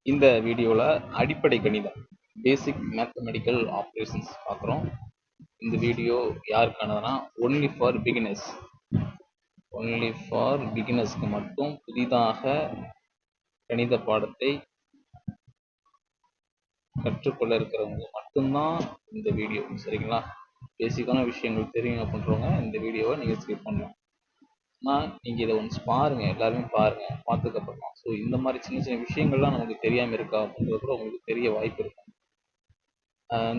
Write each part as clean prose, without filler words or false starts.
இந்த வீடியோவில் அடிப்படை கணிதம் பேசிக் மேத்தமெட்டிக்கல் ஆப்ரேஷன்ஸ் பார்க்குறோம். இந்த வீடியோ யாருக்கானதுன்னா ஒன்லி ஃபார் பிகினர்ஸ்க்கு மட்டும். புதிதாக கணித பாடத்தை கற்றுக்கொள்ள இருக்கிறவங்க மட்டும்தான் இந்த வீடியோ, சரிங்களா? பேசிக்கான விஷயங்கள் தெரியும் அப்படின்றவங்க இந்த வீடியோவை நீங்கள் ஸ்கிப் பண்ணலாம். ஆனால் நீங்கள் இதை ஒன்ஸ் பாருங்கள், எல்லாருமே பாருங்கள். பார்த்ததுக்கப்புறமா ஸோ இந்த மாதிரி சின்ன சின்ன விஷயங்கள்லாம் நமக்கு தெரியாமல் இருக்கா அப்படின்றது கூட உங்களுக்கு தெரிய வாய்ப்பு இருக்கும்.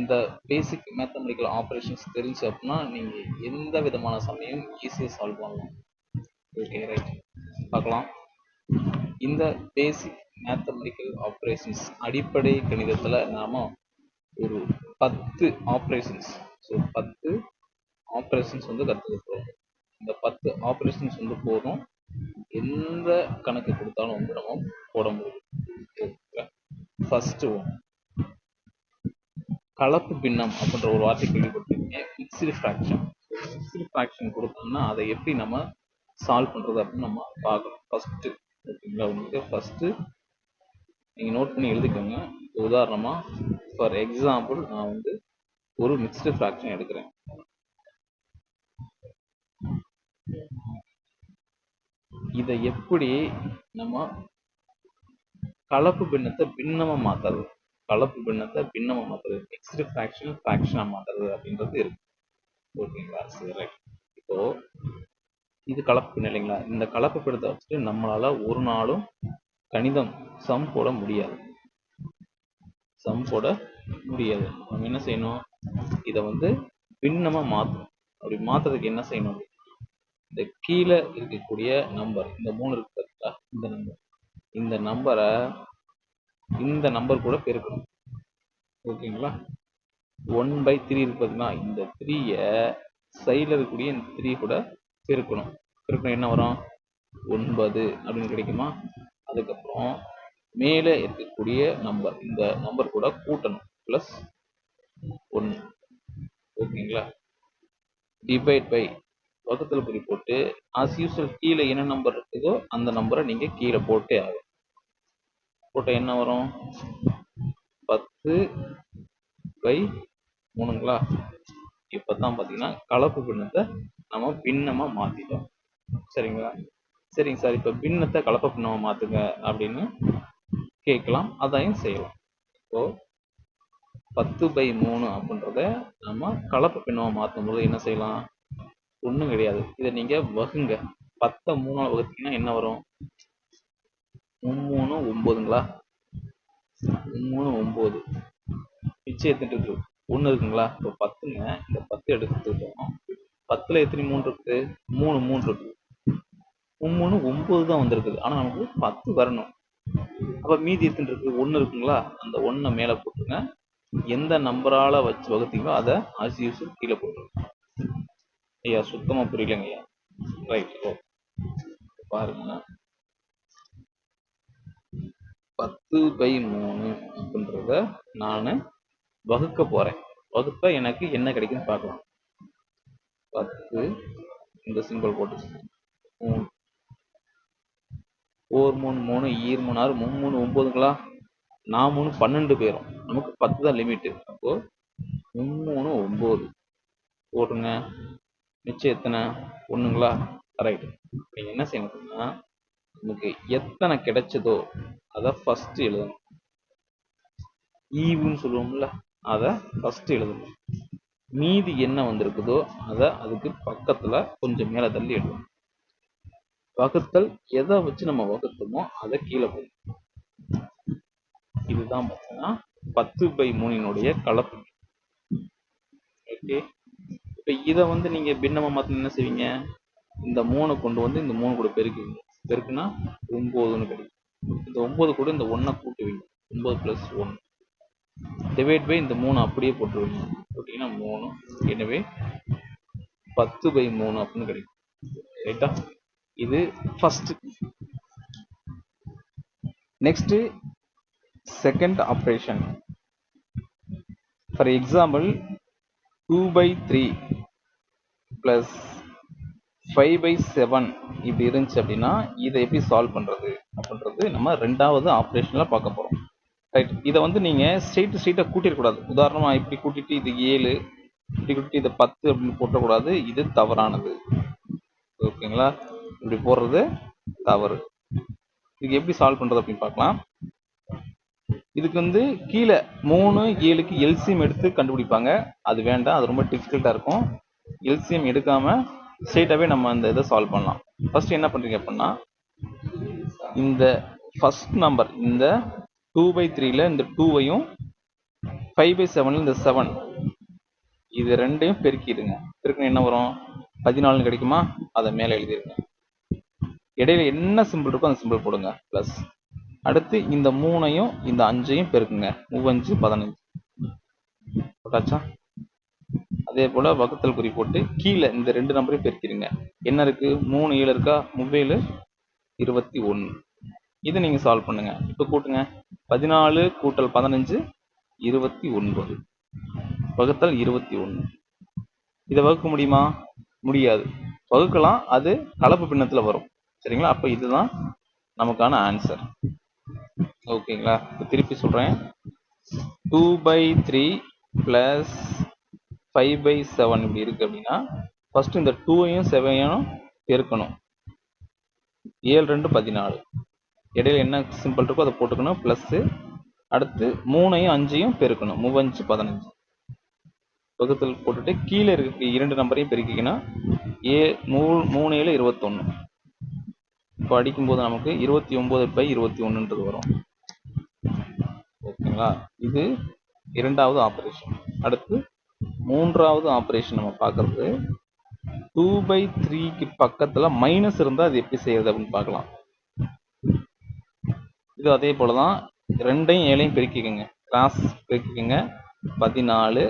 இந்த பேசிக் மேத்தமெட்டிக்கல் ஆப்ரேஷன்ஸ் தெரிஞ்சு அப்படின்னா நீங்கள் எந்த விதமான சமயம் ஈஸியாக சால்வ் பண்ணலாம். ஓகே, ரைட், பார்க்கலாம். இந்த பேசிக் மேத்தமெட்டிக்கல் ஆப்ரேஷன்ஸ் அடிப்படை கணிதத்தில் நாம் ஒரு 10 ஆப்ரேஷன்ஸ் ஸோ 10 ஆப்ரேஷன்ஸ் வந்து கற்றுக்கிறோம். இந்த 10 ஆப்ரேஷன்ஸ் வந்து போதும், எந்த கணக்கு கொடுத்தாலும் வந்து நம்ம போட முடியும். ஃபர்ஸ்ட் ஒன், கலப்பு பின்னம் அப்படின்ற ஒரு வார்த்தை கேள்விப்பட்டிருக்கீங்க. Mixed fraction. மிக்ஸ்டு ஃப்ராக்ஷன் கொடுத்தோம்னா அதை எப்படி நம்ம சால்வ் பண்ணுறது அப்படின்னு நம்ம பார்க்கணும். ஃபர்ஸ்ட், ஓகேங்களா? உங்களுக்கு ஃபர்ஸ்ட் நீங்கள் நோட் பண்ணி எழுதிக்கோங்க. உதாரணமாக ஃபார் எக்ஸாம்பிள் நான் வந்து ஒரு மிக்ஸ்டு ஃப்ராக்ஷன் எடுக்கிறேன். இதை எப்படி நம்ம கலப்பு பின்னத்தை பின்னமா மாத்துறது, மிக்ஸ்டு ஃப்ராக்ஷன் ஃப்ராக்ஷனா மாத்துறது அப்படின்றது இருக்கு. ஓகேங்களா? சரி, இப்போ இது கலப்பு பின்னம் இல்லைங்களா? இந்த கலப்பு பின்னத்தை வச்சுட்டு நம்மளால ஒரு நாளும் கணிதம் சம் போட முடியாது. நம்ம என்ன செய்யணும்? இதை வந்து பின்னமா மாற்றணும். அப்படி மாத்துறதுக்கு என்ன செய்யணும்? இந்த கீழே இருக்கக்கூடிய நம்பர், இந்த 3 இருக்கு பார்த்தீங்களா, இந்த நம்பரை இந்த நம்பர் கூட பெருக்கணும். ஓகேங்களா? 1/3 இருக்கு பார்த்தீங்களா, இந்த 3ய சைடில் இருக்கக்கூடிய இந்த 3 கூட பெருக்கணும். என்ன வரும்? 9 அப்படின்னு கிடைக்குமா? அதுக்கப்புறம் மேலே இருக்கக்கூடிய நம்பர், இந்த நம்பர் கூட கூட்டணும், +1. ஓகேங்களா? டிவைட் பை, வகுத்தல் குறி போட்டு ஆஸ் யூஸ்வல் கீழே என்ன நம்பர் இருக்குதோ அந்த நம்பரை நீங்க கீழே போட்டே ஆகும். போட்ட என்ன வரும்? 10/3ங்களா? இப்பதான் பாத்தீங்கன்னா கலப்பு பின்னத்தை நம்ம பின்னமா மாத்திட்டோம். சரிங்களா? சரிங்க சார், இப்ப பின்னத்தை கலப்பு பின்னமா மாத்துங்க அப்படின்னு கேட்கலாம். அதையும் செய்யலாம். இப்போ 10/3 அப்படின்றத நம்ம கலப்பு பின்னமா மாற்றும் போது என்ன செய்யலாம்? ஒன்றும் கிடையாது, இதை நீங்க வகுங்க. 10 3 வகுத்தீங்கன்னா என்ன வரும்? 3 9ங்களா? 3 9. மிச்சம் எத்தனை இருக்கு? 1 இருக்குங்களா? இப்போ 10ங்க, இந்த 10 எடுத்துக்கிட்டோம். 10ல எத்தனை 3 இருக்குது? 3 இருக்கு. 3 9 தான் வந்திருக்குது. ஆனா நமக்கு 10 வரணும். அப்ப மீதி எத்தனை இருக்கு? 1 இருக்குங்களா? அந்த 1 மேல போட்டுங்க. எந்த நம்பரால வச்சு வகுத்தீங்களோ அதை as usual கீழே போட்டுருங்க. ஐயா சுத்தமா புரியலங்க ஐயா. ரைட், பாருங்க. 10/3 அப்படின்றத நான் வகுக்க போறேன். வகுப்ப எனக்கு என்ன கிடைக்குன்னு பார்க்கலாம். 10 இந்த சிம்பிள் போட்டு 4 3 3 ஈர் 3 6 3 9ங்களா? 4 3 12 போயிடும். நமக்கு 10 தான் லிமிட். அப்போ 3 9 போட்டுங்க. மிச்சம் எத்தனை? 1ங்களா? ரைட். நீங்க என்ன செய்யணும்னா நமக்கு எத்தனை கிடைச்சதோ அதை ஃபர்ஸ்ட் எழுதணும். ஈவுன்னு சொல்லுவோம்ல, அதை ஃபர்ஸ்ட் எழுதணும். மீதி என்ன வந்திருக்குதோ அதை அதுக்கு பக்கத்துல கொஞ்சம் மேல தள்ளி எழுதணும். வகுத்தல் எதை வச்சு நம்ம வகுத்தோமோ அதை கீழே போடணும். இதுதான் பார்த்தீங்கன்னா 10/3 கலப்பு. ஓகே, இப்ப இதை வந்து நீங்க பின்னமா மாத்தி என்ன செய்வீங்க? இந்த 3 கொண்டு வந்து இந்த 3 கூட பெருக்குவீங்க. பெருக்குனா 9ன்னு கிடைக்கும். இந்த 9 கூட இந்த 1 கூட்டுவீங்க. 9 + 1 டிவைட் பை இந்த 3 அப்படியே போட்டுருவீங்க. போட்டீங்கன்னா 3. எனவே 10/3 அப்படின்னு கிடைக்கும். ரைட்டா? இது first. Next, second operation. For example 2/3 + 5/7 இப்படி இருந்துச்சு அப்படின்னா இதை எப்படி சால்வ் பண்றது அப்படின்றது நம்ம ரெண்டாவது ஆப்ரேஷன்ல பார்க்க போறோம். ரைட். இதை வந்து நீங்கள் ஸ்ட்ரெயிட்டாக கூட்டிடக்கூடாது. உதாரணமாக இப்படி கூட்டிட்டு இது 7, இப்படி கூட்டிட்டு இது 10 அப்படின்னு போட்டக்கூடாது. இது தவறானது. ஓகேங்களா? இப்படி போடுறது தவறு. இதுக்கு எப்படி சால்வ் பண்ணுறது அப்படின்னு பார்க்கலாம். இதுக்கு வந்து கீழே 3, 7க்கு எல்சிஎம் எடுத்து கண்டுபிடிப்பாங்க. அது வேண்டாம், அது ரொம்ப டிஃபிகல்ட்டாக இருக்கும். எல்சிஎம் எடுக்காமல் ஸ்ட்ரெயிட்டாகவே நம்ம அந்த இதை சால்வ் பண்ணலாம். ஃபர்ஸ்ட் என்ன பண்ணுறீங்க அப்படின்னா, இந்த ஃபர்ஸ்ட் நம்பர் இந்த 2/3ல இந்த 2வையும் 5/7ல இந்த 7 இது ரெண்டையும் பெருக்கிடுங்க. பெருக்கணும் என்ன வரும்? 14 கிடைக்குமா? அதை மேலே எழுதிருங்க. இடையில என்ன சிம்பிள் இருக்கோ அந்த சிம்பிள் போடுங்க பிளஸ். அடுத்து இந்த 3ஐயும் இந்த 5ஐயும் பெருக்குங்க. 3×5 15 போட்டாச்சா? அதே போல வகுத்தல் குறி போட்டு கீழே இந்த 2 நம்பரையும் பெருக்கிடுங்க. என்ன இருக்கு? 3 7 இருக்கா? 3 21. இதை நீங்க சால்வ் பண்ணுங்க. இப்போ கூட்டுங்க. 14 கூட்டல் 15 29 வகுத்தல் 21. இதை வகுக்க முடியுமா? முடியாது. வகுக்கலாம், அது கலப்பு பின்னத்துல வரும். சரிங்களா? அப்ப இதுதான் நமக்கான ஆன்சர். ஓகேங்களா? திருப்பி சொல்றேன். 2/3 பிளஸ் 5/7 இப்படி இருக்கு அப்படின்னா ஃபர்ஸ்ட் இந்த 2ஐயும் 7ஐயும் பெருக்கணும். 7 2 14. இடையில என்ன சிம்பிள் இருக்கோ அதை போட்டுக்கணும் பிளஸ். அடுத்து 3ஐயும் 5ஐயும் பெருக்கணும். 3×5 15 வகுத்தல் போட்டுட்டு கீழே இருக்க 2 நம்பரையும் பெருக்கிக்கணும். 3 7 21. இப்போ அடிக்கும்போது நமக்கு 29/21 வரும். ஓகேங்களா? இது இரண்டாவது ஆபரேஷன். அடுத்து மூன்றாவது ஆபரேஷன் நம்ம பார்க்கறது 2/3க்கு பக்கத்துல மைனஸ் இருந்தா அது எப்படி செய்யறது அப்படின்னு பார்க்கலாம். இது அதே போலதான் 2ஐயும் 7ஐயும் பெருக்கிக்கங்க. கிராஸ் பெருக்கிக்கங்க. 14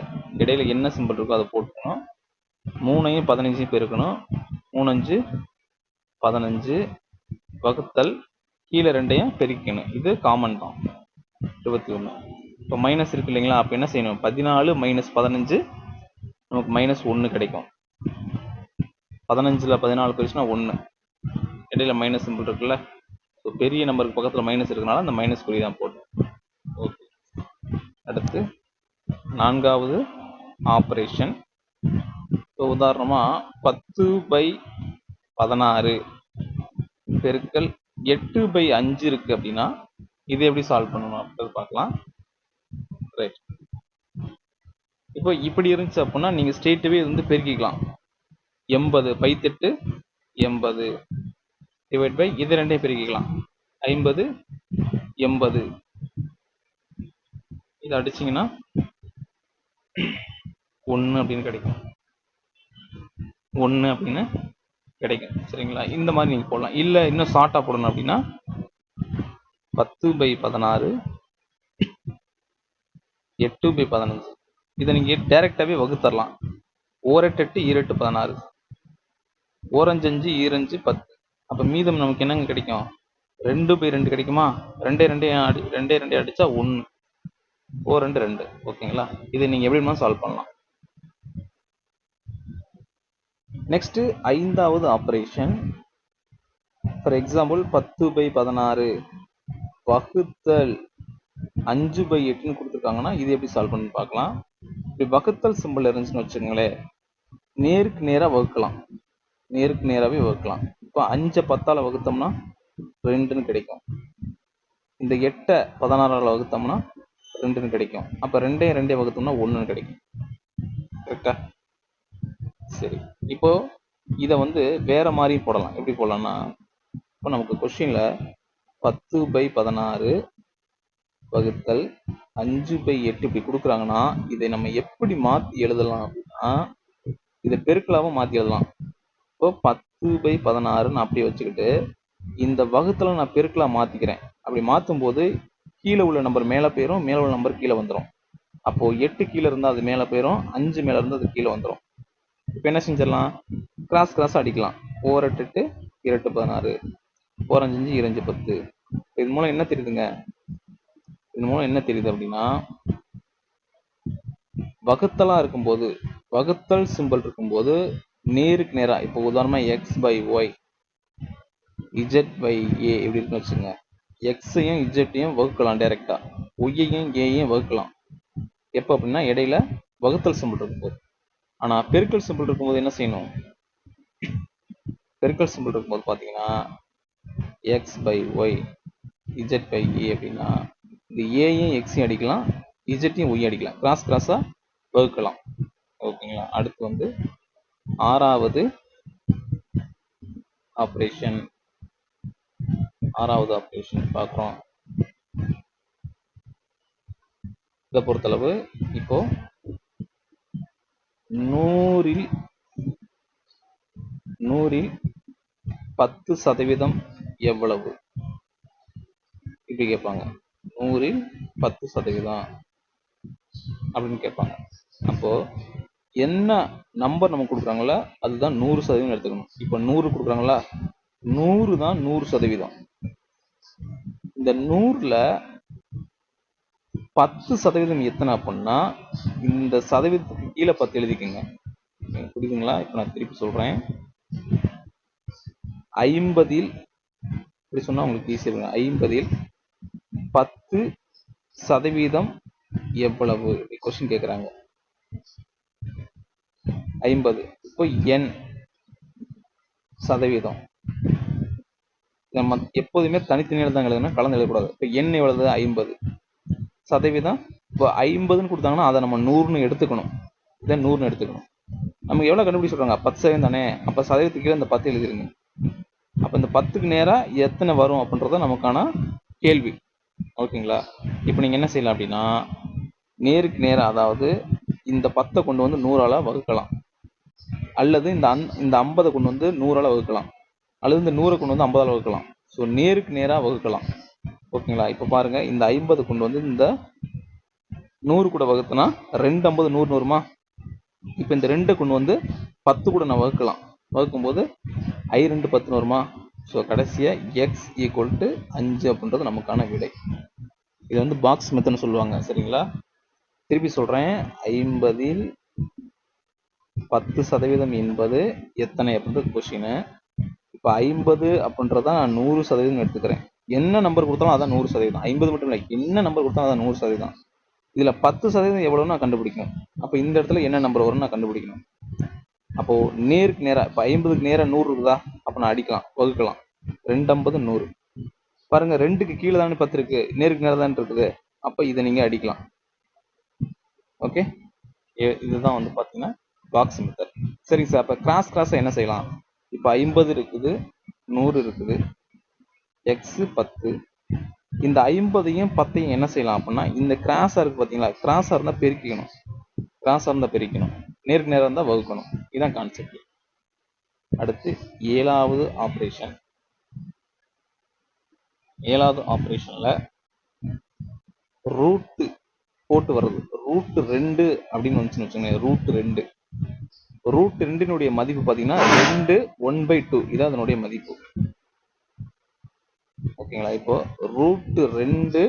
இடையில என்ன சிம்பிள் இருக்கோ அதை போட்டுக்கணும். 3ஐயும் 15ஐயும் பெருக்கணும். 3×5 15 வகுத்தல் கீழே 2ஐயும் பெருக்கணும். இது காமன் தான் 21. இப்போ மைனஸ் இருக்கு இல்லைங்களா? அப்போ என்ன செய்யணும்? 14 - 15 நமக்கு -1 கிடைக்கும். 15ல 14 பெருசுனா 1. இடையில மைனஸ் சிம்பிள் இருக்குல்ல? பெரிய நம்பருக்கு பக்கத்துல மைனஸ் இருக்கனால அந்த மைனஸ் குறி தான் போடும். ஓகே. அடுத்து நான்காவது ஆபரேஷன். இப்போ உதாரணமா 10/16 பெருக்கல் 8/5 இருக்கு அப்படின்னா இதை எப்படி சால்வ் பண்ணணும் அப்படின்றது பார்க்கலாம். ரைட். இப்போ இப்படி இருந்துச்சு அப்படின்னா நீங்க ஸ்ட்ரெயிட்டாவே வந்து பெருக்கிக்கலாம். 80 8 80 டிவைட் பை இது ரெண்டையும் பெருக்கிக்கலாம். 50 80 இதை அடிச்சீங்கன்னா 1 அப்படின்னு கிடைக்கும். 1 அப்படின்னு கிடைக்கும். சரிங்களா? இந்த மாதிரி நீங்க போடலாம். இல்ல இன்னும் ஷார்ட்டா போடணும் அப்படின்னா 10/16 8/15 இதை நீங்க டைரக்டாவே வகுத்தரலாம். 4 8 8 16 4 5 2 10. அப்ப மீதம் நமக்கு என்னங்க கிடைக்கும்? 2/2 கிடைக்குமா? 2 2 அடிச்சா 1. 4 2 2. ஓகேங்களா? இதை நீங்க எப்படி வேணாலும் சால்வ் பண்ணலாம். நெக்ஸ்ட் ஐந்தாவது ஆபரேஷன். ஃபார் எக்ஸாம்பிள் 10/16 வகுத்தல் 5/8 கொடுத்துருக்காங்கன்னா இது எப்படி சால்வ் பண்ணு பார்க்கலாம். இப்படி வகுத்தல் சிம்பிள் இருந்துச்சுன்னு வச்சுக்கோங்களேன், நேருக்கு நேரா வகுக்கலாம். நேருக்கு நேராவே வகுக்கலாம். இப்போ 5 10ஆல வகுத்தோம்னா 2ன்னு கிடைக்கும். இந்த 8 16ஆல வகுத்தோம்னா 2ன்னு கிடைக்கும். அப்ப 2ஐயும் 2ஐயும் வகுத்தோம்னா 1ன்னு கிடைக்கும். கரெக்டா? சரி. இப்போ இதை வந்து வேற மாதிரி போடலாம். எப்படி போடலாம்னா, இப்போ நமக்கு கொஸ்டின்ல 10/16 வகுத்தல் 5/8 இப்படி கொடுக்குறாங்கன்னா இதை நம்ம எப்படி மாத்தி எழுதலாம் அப்படின்னா, இதை பெருக்கலாவும் மாத்தி எழுதலாம். இப்போ 10/16 நான் அப்படியே வச்சுக்கிட்டு இந்த வகுத்தல நான் பெருக்கலா மாத்திக்கிறேன். அப்படி மாத்தும் போது கீழே உள்ள நம்பர் மேல போயிரும், மேல உள்ள நம்பர் கீழே வந்துடும். அப்போ 8 கீழே இருந்தா அது மேல போயிரும், 5 மேல இருந்தா அது கீழே வந்துடும். இப்போ என்ன செஞ்சிடலாம்? கிராஸ் அடிக்கலாம். 4 8 2 16 4 5 2 10. இது மூலம் என்ன தெரியுதுங்க? இது மூலம் என்ன தெரியுது அப்படின்னா, வகுத்தலா இருக்கும்போது, வகுத்தல் சிம்பிள் இருக்கும்போது நேருக்கு நேரா, இப்போ உதாரணமா x/y z/a இப்படி இருக்குன்னு வச்சுங்க. எக்ஸையும் இஜெட்டையும் வகுக்கலாம் டைரெக்டா, ஒய்யையும் ஏயையும் வகுக்கலாம். எப்போ அப்படின்னா இடையில வகுத்தல் சிம்பிள் இருக்கும்போது. ஆனால் பெருக்கல் சிம்பிள் இருக்கும்போது என்ன செய்யணும்? பெருக்கல் சிம்பிள் இருக்கும்போது பார்த்தீங்கன்னா x by y z by a அப்படின்னா இந்த ஏயும் எக்ஸையும் அடிக்கலாம், இஜெட்டையும் ஒய் அடிக்கலாம், கிராஸ் கிராஸாக வகுக்கலாம். ஓகேங்களா? அடுத்து வந்து ஆறாவது ஆப்ரேஷன் பார்க்குறோம். இதை பொறுத்தளவு இப்போ 100ல் 10% எவ்வளவு இப்படி கேட்பாங்க. 100ல் 10% அப்படின்னு கேட்பாங்க. அப்போ என்ன நம்பர் நம்ம கொடுக்குறாங்களோ அதுதான் 100% எடுத்துக்கணும். இப்போ 100 கொடுக்குறாங்களா, 100 தான் 100%. இந்த 100ல் 10% எத்தனை அப்படின்னா இந்த சதவீதத்துக்கு கீழே 10 எழுதிக்கோங்க. புரியுதுங்களா? இப்போ நான் திருப்பி சொல்றேன். 50ல் இப்படி சொன்னா உங்களுக்கு ஈஸியா இருக்கும். 50ல் 10% எவ்வளவு கொஸ்டின் கேட்குறாங்க. 50 இப்போ n சதவீதம். நம்ம எப்போதுமே தனித்தனியாக தான் எழுதணும், கலந்து எழுதக்கூடாது. இப்போ n எவ்வளவு? 50 சதவீதம். இப்போ 50ன்னு கொடுத்தாங்கன்னா அதை நம்ம 100ன்னு எடுத்துக்கணும். இதை 100ன்னு எடுத்துக்கணும். நமக்கு எவ்வளோ கண்டுபிடிச்சு சொல்றாங்க? 10% தானே. அப்போ சதவீதத்துக்கு கீழே இந்த 10 எழுதிருங்க. அப்போ இந்த 10க்கு நேராக எத்தனை வரும் அப்படின்றத நமக்கான கேள்வி. ஓகேங்களா? இப்போ நீங்கள் என்ன செய்யலாம் அப்படின்னா நேருக்கு நேராக, அதாவது இந்த 10 கொண்டு வந்து 100ஆல் வகுக்கலாம், அல்லது இந்த 50 கொண்டு வந்து 100ஆல் வகுக்கலாம், அல்லது இந்த 100 கொண்டு வந்து 50ஆல் வகுக்கலாம். ஸோ நேருக்கு நேராக வகுக்கலாம். ஓகேங்களா? இப்போ பாருங்க, இந்த 50 கொண்டு வந்து இந்த 100 கூட வகுத்துனா 2 50 100 வருமா? இப்போ இந்த 2 கொண்டு வந்து 10 கூட நான் வகுக்கலாம், வகுக்கும்போது I 2 10 வருமா? ஸோ கடைசியாக எக்ஸ் ஈக்குவல் டு 5 அப்படின்றது நமக்கான விடை. இது வந்து பாக்ஸ் மெத்தட்னு சொல்லுவாங்க. சரிங்களா? திருப்பி சொல்கிறேன். 50ல் 10% என்பது எத்தனை அப்படின்றது கொஸ்டின். இப்போ 50 அப்படின்றத நான் 100% எடுத்துக்கிறேன். என்ன நம்பர் கொடுத்தாலும் அதான் 100%. 50 மட்டும் இல்லை, என்ன நம்பர் கொடுத்தாலும் அதான் 100%. இதில் 10% எவ்வளோன்னு நான் கண்டுபிடிக்கணும். அப்போ இந்த இடத்துல என்ன நம்பர் வரும்னு நான் கண்டுபிடிக்கணும். அப்போ நேருக்கு நேராக, இப்போ 50க்கு நேராக 100 இருக்குதா, அப்போ நான் அடிக்கலாம், வகுக்கலாம். 2 50 100. பாருங்க, 2க்கு கீழே தானே 10 இருக்கு, நேருக்கு நேராக தான் இருக்குது. அப்போ இதை நீங்கள் அடிக்கலாம். ஓகே, இதுதான் வந்து பார்த்தீங்கன்னா பாக்ஸ் மெத்தட். சரிங்க சார். அப்போ கிராஸாக என்ன செய்யலாம்? இப்போ 50 இருக்குது, 100 இருக்குது, எக்ஸ் 10. இந்த 50ஐயும் 10ஐயும் என்ன செய்யலாம் அப்படின்னா இந்த கிராஸாக இருக்குது பார்த்தீங்களா, கிராஸாக இருந்தால் பெருக்கிக்கணும், கிராஸாக இருந்தால் பெருக்கணும், நேருக்கு நேராக இருந்தால் வகுக்கணும். இதுதான் கான்செப்ட். அடுத்து 7வது ஆப்ரேஷன். 7வது ஆப்ரேஷன்ல ரூட் போட்டு வர்றது. ரூட் 2 அப்படின்னு வந்துச்சுன்னு வச்சுக்கோங்க. ரூட் 2னுடைய மதிப்பு பார்த்தீங்கன்னா 2 1/2. இதான் அதனுடைய மதிப்பு. ஓகேங்களா? இப்போ ரூட் 2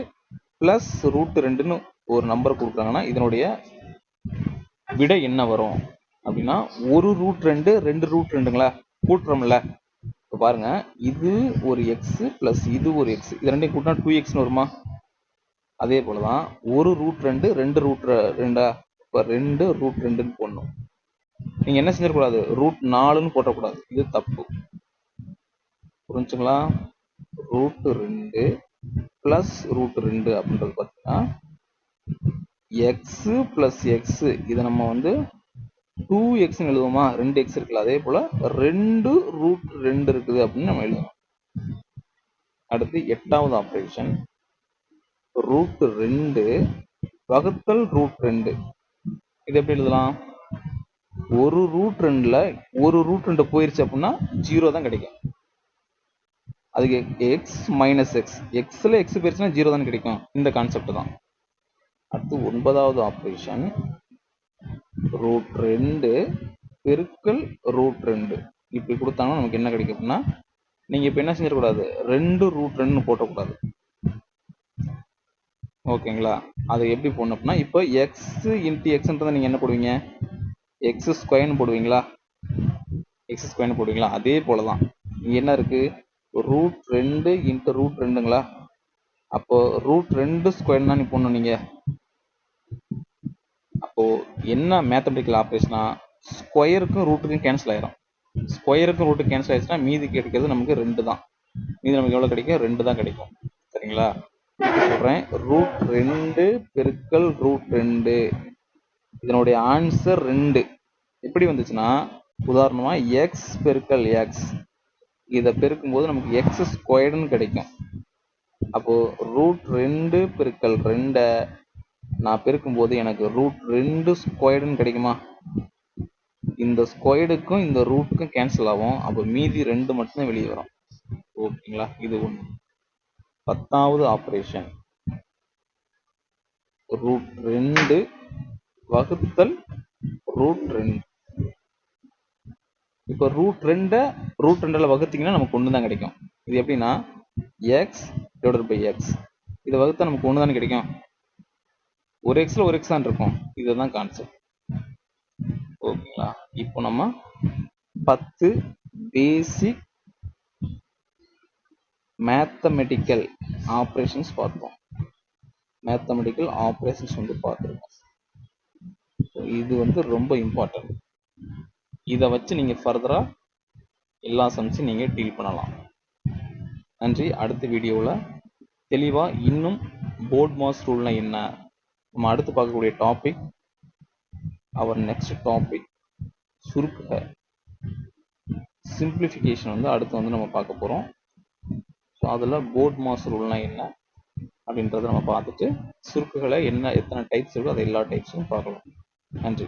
பிளஸ் ரூட் 2ன்னு ஒரு நம்பர் கொடுக்குறாங்கன்னா இதனுடைய விடை என்ன வரும் அப்படின்னா ஒரு ரூட் 2 2 ரூட் 2ங்களா கூட்டுறோம்ல. இப்போ பாருங்க, இது ஒரு எக்ஸ் பிளஸ் இது ஒரு எக்ஸ், இது ரெண்டையும் கூட்டினா 2xன்னு வருமா? அதே போலதான் ஒரு ரூட் 2 2 ரூட் 2. இப்போ 2 ரூட் 2ன்னு போடணும். நீங்க என்ன செஞ்சிடக்கூடாது, ரூட் 4ன்னு போட்டக்கூடாது. இது தப்பு. புரிஞ்சுங்களா? ரூட் 2 பிளஸ் ரூட் 2 அப்படின்றது பார்த்தீங்கன்னா எக்ஸ் பிளஸ் எக்ஸ், இதை நம்ம வந்து 2x எழுதுவோமா? 2x இருக்குல்ல, அதே போல 2 ரூட் 2 இருக்குது அப்படின்னு நம்ம எழுதணும். அடுத்து 8வது ஆப்ரேஷன் ரூட் 2 வகுத்தல் ரூட் 2. இது எப்படி எழுதலாம்? ஒரு ரூட் 2ல ஒரு ரூட் 2 போயிருச்சு அப்படின்னா 0 தான் கிடைக்கும். அதுக்கு எக்ஸ் மைனஸ் எக்ஸ், எக்ஸ்ல எக்ஸ் போயிருச்சுன்னா 0 தான் கிடைக்கும். இந்த கான்செப்ட் தான். அடுத்து 9வது ஆப்ரேஷன் ரூட் 2 பெருக்கல் ரூட் 2. இப்படி கொடுத்தாங்கன்னா நமக்கு என்ன கிடைக்கும் அப்படின்னா நீங்க இப்ப என்ன செஞ்சிடக்கூடாது, 2 ரூட் 2ன்னு போட்டக்கூடாது. ஓகேங்களா? அதை எப்படி போடணும் அப்படின்னா இப்போ எக்ஸ் இன்ட்டு எக்ஸ்ன்றதை நீங்க என்ன போடுவீங்க, எக்ஸ் ஸ்கொயர்னு போடுவீங்களா? எக்ஸ் ஸ்கொயர்னு போடுவீங்களா? அதே போலதான் இங்க என்ன இருக்கு, ரூட் 2 இன்ட்டு ரூட் 2ங்களா? அப்போ √2 ஸ்கொயர் தான் போடணும் நீங்க. அப்போ என்ன மேத்தமெட்டிக்கல் ஆப்ரேஷனா, ஸ்கொயருக்கும் ரூட்டுக்கும் கேன்சல் ஆயிரும். ஸ்கொயருக்கும் ரூட்டு கேன்சல் ஆயிடுச்சுன்னா மீதி கிடைக்கிறது நமக்கு 2 தான். மீதி நமக்கு எவ்வளவு கிடைக்கும்? 2 தான் கிடைக்கும். சரிங்களா? சொல்றேன், √2 பெருக்கல் √2 இதனுடைய ஆன்சர் 2. எப்படி வந்துச்சுன்னா, உதாரணமா எக்ஸ் பெருக்கல் எக்ஸ் இதை பெருக்கும் போது நமக்கு எக்ஸ் ஸ்கொயர்டுன்னு கிடைக்கும். அப்போ √2 பெருக்கல் 2 நான் பெருக்கும் போது எனக்கு √2 ஸ்கொயர்டுன்னு கிடைக்குமா? இந்த ஸ்கொயர்டுக்கும் இந்த ரூட்டுக்கும் கேன்சல் ஆகும். அப்போ மீதி 2 மட்டும்தான் வெளியே வரும். ஓகேங்களா? இது ஒன்று. 10வது ஆபரேஷன், √2 வகுத்தல் √2. இப்போ √2 வகுத்தீங்கன்னா நமக்கு 1 தான் கிடைக்கும். இது எப்படின்னா எக்ஸ் டிவைடட் பை எக்ஸ் இதை வகுத்தா நமக்கு 1 தானே கிடைக்கும். ஒரு எக்ஸ்ல ஒரு எக்ஸ் தான் இருக்கும். இதுதான் கான்செப்ட். ஓகேங்களா? இப்போ நம்ம 10 பேசிக் மேத்தமெட்டிக்கல் ஆப்ரேஷன்ஸ் பார்த்தோம். மேத்தமெட்டிக்கல் ஆப்ரேஷன்ஸ் பார்த்துருக்கோம். இது ரொம்ப இம்பார்ட்டன்ட். இதை வச்சு நீங்க ஃபர்தரா எல்லா சம்ஸையும் நீங்க டீல் பண்ணலாம். நன்றி. அடுத்த வீடியோவில் தெளிவா இன்னும் போர்ட் மாஸ் ரூல்னா என்ன, நம்ம அடுத்து பார்க்கக்கூடிய டாபிக், அவர் நெக்ஸ்ட் டாபிக் சுருக்குக சிம்பிளிஃபிகேஷன் அடுத்து நம்ம பார்க்க போறோம். ஸோ அதில் போர்ட் மாஸ் ரூல்னா என்ன அப்படின்றத நம்ம பார்த்துட்டு சுருக்குகளை என்ன எத்தனை டைப்ஸ் இருக்கோ அதை எல்லா டைப்ஸும் பார்க்கலாம். நன்றி.